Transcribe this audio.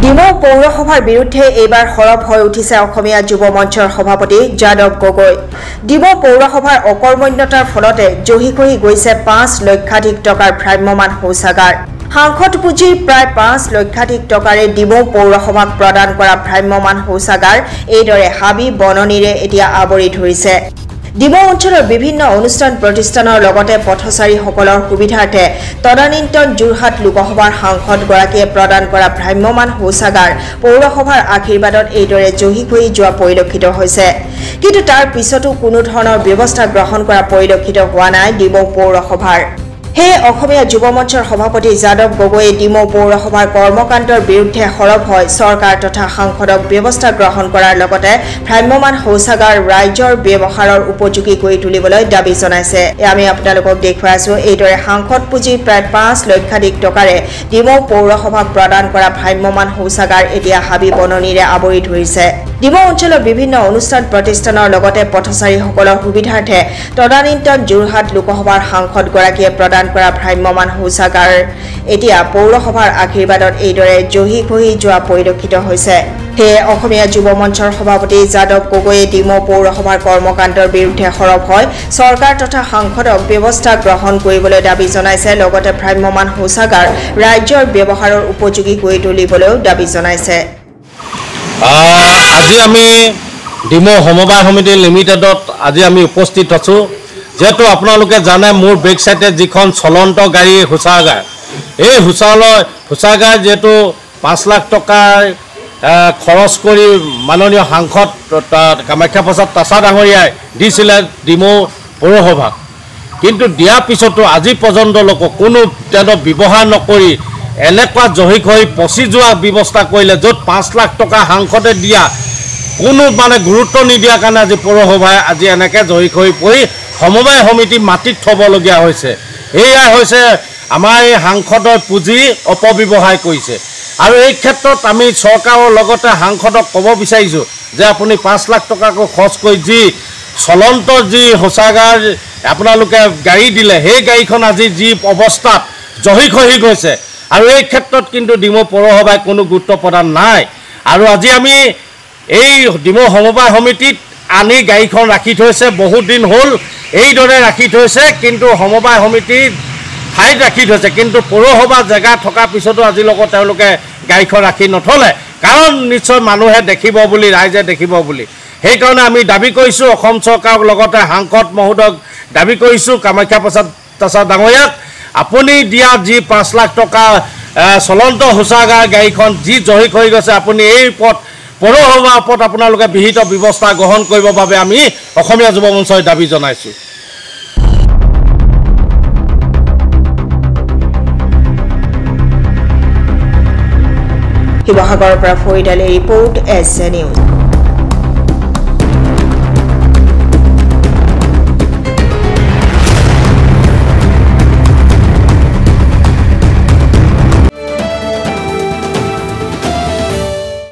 ডিমৌ পৌৰসভাৰ বিৰুদ্ধে এইবাৰ সৰব হৈ উঠিছে অসমীয়া যুৱ মঞ্চৰ সভাপতি যাদৱ গগৈ। ডিমৌ পৌৰসভাৰ অকৰ্মণ্যতাৰ ফলতে জহি কহি গৈছে ৫ লক্ষাধিক টকাৰ ভ্ৰাম্যমান শৌচাগাৰ। সাংসদ পুঁজিৰ প্ৰায় ৫ লক্ষাধিক টকাৰে ডিমৌ পৌৰসভাক প্ৰদান কৰা ভ্ৰাম্যমান শৌচাগাৰ এইদৰে হাবি বননিৰে এতিয়া আৱৰি ধৰিছে। ডিমৌ অঞ্চলৰ বিভিন্ন অনুষ্ঠান প্ৰতিষ্ঠানৰ লগতে পথচাৰীসকলৰ সুবিধাৰ্থে তদানীন্তন যোৰহাট লোকসভাৰ সাংসদগৰাকীয়ে প্ৰদান কৰা ভ্ৰাম্যমান শৌচাগাৰ পৌৰসভাৰ আশীৰ্বাদত এইদৰে জহি হৈ যোৱা পৰিলক্ষিত হৈছে। কিন্তু তাৰ পিছতো কোনো ধৰণৰ ব্যৱস্থা গ্ৰহণ কৰা পৰিলক্ষিত হোৱা নাই ডিমৌ পৌৰসভাৰ। সেয়ে অসমীয়া যুৱ মঞ্চৰ সভাপতি যাদৱ গগৈয়ে ডিমৌ পৌৰসভাৰ কৰ্মকাণ্ডৰ বিৰুদ্ধে সৰব হৈ চৰকাৰ তথা সাংসদক ব্যৱস্থা গ্ৰহণ কৰাৰ লগতে ভ্ৰাম্যমান শৌচাগাৰ ৰাইজৰ ব্যৱহাৰৰ উপযোগী কৰি তুলিবলৈ দাবী জনাইছে। আমি আপোনালোকক দেখুৱাই আছো এইদৰে সাংসদ পুঁজিৰ প্ৰায় ৫ লক্ষাধিক টকাৰে ডিমৌ পৌৰসভাক প্ৰদান কৰা ভ্ৰাম্যমান শৌচাগাৰ এতিয়া হাবি বননিৰে আৱৰি ধৰিছে। ডিমৌ অঞ্চলৰ বিভিন্ন অনুষ্ঠান প্ৰতিষ্ঠানৰ লগতে পথচাৰীসকলৰ সুবিধাৰ্থে তদানীন্তন যোৰহাট লোকসভাৰ সাংসদগৰাকীয়ে প্ৰদান কৰা ভ্ৰাম্যমান শৌচাগাৰ এতিয়া পৌৰসভাৰ আশীৰ্বাদত এইদৰে জহি খহি যোৱা পৰিলক্ষিত হৈছে। সেয়ে অসমীয়া যুৱ মঞ্চৰ সভাপতি যাদৱ গগৈয়ে ডিমৌ পৌৰসভাৰ কৰ্মকাণ্ডৰ বিৰুদ্ধে সৰব হৈ চৰকাৰ তথা সাংসদক ব্যৱস্থা গ্ৰহণ কৰিবলৈ দাবী জনাইছে। লগতে ভ্ৰাম্যমান শৌচাগাৰ ৰাজ্যৰ ব্যৱহাৰৰ উপযোগী কৰি তুলিবলৈও দাবী জনাইছে। আজি আমি ডিমৌ সমবায় সমিতি লিমিটেডত আজি আমি উপস্থিত আছোঁ। যেহেতু আপোনালোকে জানে মোৰ বেক সাইডে যিখন চলন্ত গাড়ী শৌচাগাৰ, এই শৌচাগাৰ যিহেতু ৫ লাখ টকাৰ খৰচ কৰি মাননীয় সাংসদ কামাখ্যা প্ৰসাদ তাছা ডাঙৰীয়াই দিছিলে ডিমৌ পৌৰসভাক। কিন্তু দিয়াৰ পিছতো আজি পৰ্যন্ত লোক কোনো তেওঁলোক ব্যৱহাৰ নকৰি এনেকুৱা জহি খহি পচি যোৱা ব্যৱস্থা কৰিলে, য'ত ৫ লাখ টকা সাংসদে দিয়া কোনো গুৰুত্ব নিদিয়াৰ কাৰণে আজি পৌৰসভাই আজি এনেকৈ জহি খহি পৰি সমবায় সমিতি মাটিত থ'বলগীয়া হৈছে। এয়াই হৈছে আমাৰ এই সাংসদৰ পুঁজি অপব্যৱহাৰ কৰিছে। আৰু এই ক্ষেত্ৰত আমি চৰকাৰৰ লগতে সাংসদক ক'ব বিচাৰিছোঁ যে আপুনি ৫ লাখ টকাকৈ খৰচ কৰি যি চলন্ত যি শৌচাগাৰ আপোনালোকে গাড়ী দিলে, সেই গাড়ীখন আজি যি অৱস্থাত জহি খহি গৈছে, আৰু এই ক্ষেত্ৰত কিন্তু ডিমৌ পৌৰসভাই কোনো গুৰুত্ব প্ৰদান নাই। আৰু আজি আমি এই ডিমৌ সমবায় সমিতিত আনি গাড়ীখন ৰাখি থৈছে, বহুত দিন হ'ল এইদৰে ৰাখি থৈছে, কিন্তু সমবায় সমিতিৰ ঠাইত ৰাখি থৈছে। কিন্তু পৌৰসভা জেগা থকাৰ পিছতো আজিলৈকে তেওঁলোকে গাড়ীখন ৰাখি নথলে, কাৰণ নিশ্চয় মানুহে দেখিব বুলি, ৰাইজে দেখিব বুলি। সেইকাৰণে আমি দাবী কৰিছোঁ অসম চৰকাৰক, লগতে সাংসদ মহোদয়ক দাবী কৰিছোঁ, কামাখ্যা প্ৰসাদ তাছা ডাঙৰীয়াক, আপুনি দিয়া যি ৫ লাখ টকা চলন্ত শৌচাগাৰ গাড়ীখন যি জহি খহি গৈছে, আপুনি এই ওপৰত পৌৰসভাৰ ওপৰত আপোনালোকে বিহিত ব্যৱস্থা গ্ৰহণ কৰিবৰ বাবে আমি অসমীয়া যুৱ মঞ্চই দাবী জনাইছোঁ। শিৱসাগৰৰ পৰা ফৰিদ আলীৰ ৰিপৰ্ট, SN নিউজ।